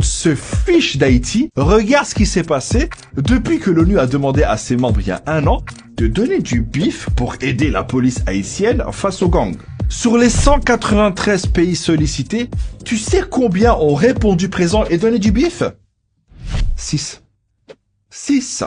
se fiche d'Haïti, regarde ce qui s'est passé depuis que l'ONU a demandé à ses membres il y a 1 an de donner du bif pour aider la police haïtienne face aux gangs. Sur les 193 pays sollicités, tu sais combien ont répondu présent et donné du bif? 6. 6.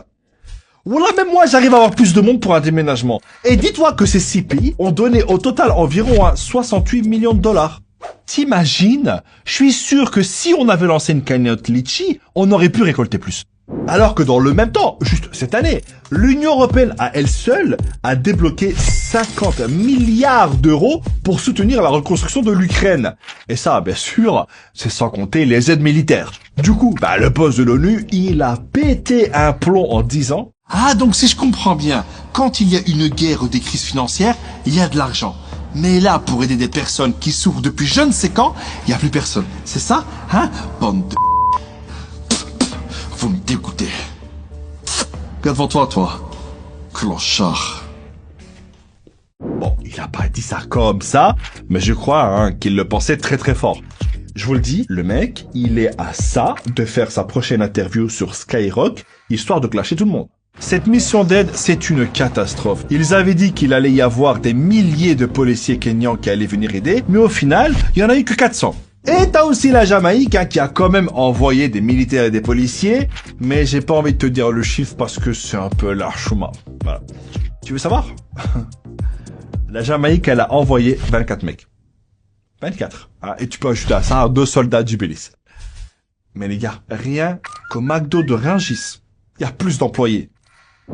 Voilà, même moi, j'arrive à avoir plus de monde pour un déménagement. Et dis-toi que ces 6 pays ont donné au total environ 68 millions de dollars. T'imagines? Je suis sûr que si on avait lancé une cagnotte litchi, on aurait pu récolter plus. Alors que dans le même temps, juste cette année, l'Union européenne à elle seule a débloqué 50 milliards d'euros pour soutenir la reconstruction de l'Ukraine. Et ça, bien sûr, c'est sans compter les aides militaires. Du coup, le boss de l'ONU, il a pété un plomb en disant: ah, donc si je comprends bien, quand il y a une guerre ou des crises financières, il y a de l'argent. Mais là, pour aider des personnes qui souffrent depuis je ne sais quand, il n'y a plus personne. C'est ça? Hein? Bande de... Vous me dégoûtez. Regarde devant toi, clochard. Bon, il a pas dit ça comme ça, mais je crois qu'il le pensait très très fort. Je vous le dis, le mec, il est à ça de faire sa prochaine interview sur Skyrock, histoire de clasher tout le monde. Cette mission d'aide, c'est une catastrophe. Ils avaient dit qu'il allait y avoir des milliers de policiers kenyans qui allaient venir aider, mais au final, il y en a eu que 400. Et t'as aussi la Jamaïque qui a quand même envoyé des militaires et des policiers, mais j'ai pas envie de te dire le chiffre parce que c'est un peu largement. Voilà. Tu veux savoir? La Jamaïque, elle a envoyé 24 mecs. 24. Et tu peux ajouter à ça 2 soldats du Belize. Mais les gars, rien qu'au McDo de Rungis, il y a plus d'employés.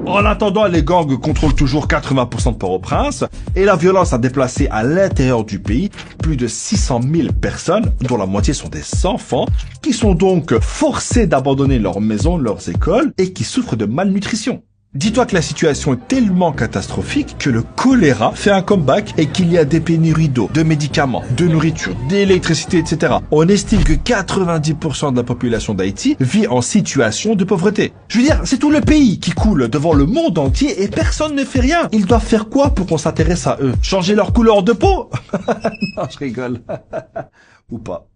En attendant, les gangs contrôlent toujours 80% de Port-au-Prince et la violence a déplacé à l'intérieur du pays plus de 600 000 personnes, dont la moitié sont des enfants, qui sont donc forcés d'abandonner leurs maisons, leurs écoles et qui souffrent de malnutrition. Dis-toi que la situation est tellement catastrophique que le choléra fait un comeback et qu'il y a des pénuries d'eau, de médicaments, de nourriture, d'électricité, etc. On estime que 90% de la population d'Haïti vit en situation de pauvreté. Je veux dire, c'est tout le pays qui coule devant le monde entier et personne ne fait rien. Ils doivent faire quoi pour qu'on s'intéresse à eux? Changer leur couleur de peau? Non, je rigole. Ou pas.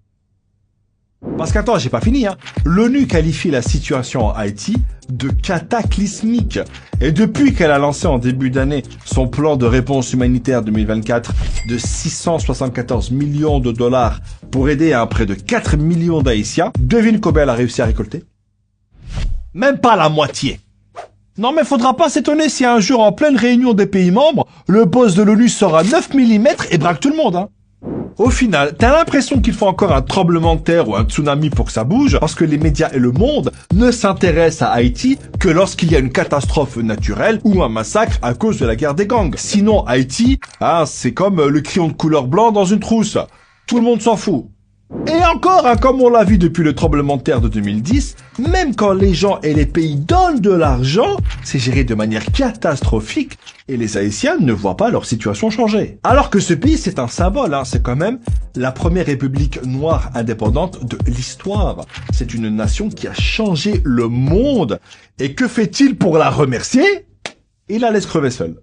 Parce qu'attends, j'ai pas fini, L'ONU qualifie la situation en Haïti de cataclysmique. Et depuis qu'elle a lancé en début d'année son plan de réponse humanitaire 2024 de 674 millions de dollars pour aider à près de 4 millions d'Haïtiens, devine combien elle a réussi à récolter? Même pas la moitié. Non mais faudra pas s'étonner si un jour en pleine réunion des pays membres, le boss de l'ONU sort à 9 mm et braque tout le monde, Au final, t'as l'impression qu'il faut encore un tremblement de terre ou un tsunami pour que ça bouge, parce que les médias et le monde ne s'intéressent à Haïti que lorsqu'il y a une catastrophe naturelle ou un massacre à cause de la guerre des gangs. Sinon, Haïti, c'est comme le crayon de couleur blanc dans une trousse. Tout le monde s'en fout. Et encore, comme on l'a vu depuis le tremblement de terre de 2010, même quand les gens et les pays donnent de l'argent, c'est géré de manière catastrophique et les Haïtiens ne voient pas leur situation changer. Alors que ce pays, c'est un symbole, c'est quand même la première république noire indépendante de l'histoire. C'est une nation qui a changé le monde. Et que fait-il pour la remercier? Il la laisse crever seule.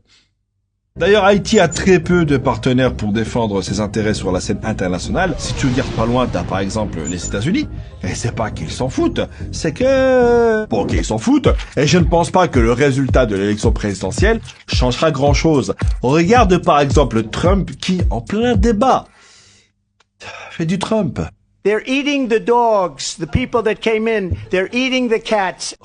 D'ailleurs, Haïti a très peu de partenaires pour défendre ses intérêts sur la scène internationale. Si tu regardes pas loin, t'as par exemple les États-Unis. Et c'est pas qu'ils s'en foutent, c'est que... Bon, ok, ils s'en foutent. Et je ne pense pas que le résultat de l'élection présidentielle changera grand-chose. Regarde par exemple Trump qui, en plein débat, fait du Trump. They're eating the dogs, the people that came in. They're eating the cats.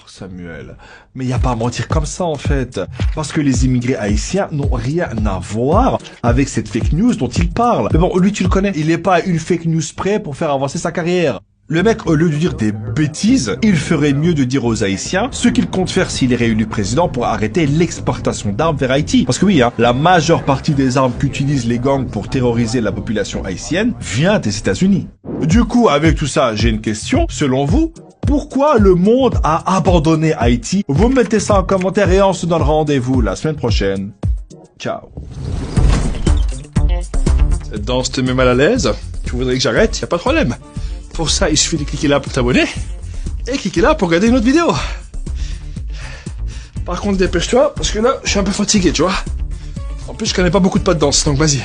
Samuel, mais il n'y a pas à mentir comme ça en fait, parce que les immigrés haïtiens n'ont rien à voir avec cette fake news dont il parle. Mais bon, lui tu le connais, il n'est pas une fake news prêt pour faire avancer sa carrière. Le mec, au lieu de dire des bêtises, il ferait mieux de dire aux Haïtiens ce qu'il compte faire s'il est réélu président pour arrêter l'exportation d'armes vers Haïti. Parce que oui, la majeure partie des armes qu'utilisent les gangs pour terroriser la population haïtienne vient des États-Unis. Du coup, avec tout ça, j'ai une question. Selon vous, pourquoi le monde a abandonné Haïti? Vous mettez ça en commentaire et on se donne rendez-vous la semaine prochaine. Ciao. Cette danse te met mal à l'aise? Tu voudrais que j'arrête? Y a pas de problème. Pour ça, il suffit de cliquer là pour t'abonner et cliquer là pour regarder une autre vidéo. Par contre, dépêche-toi parce que là, je suis un peu fatigué, tu vois. En plus, je connais pas beaucoup de pas de danse, donc vas-y.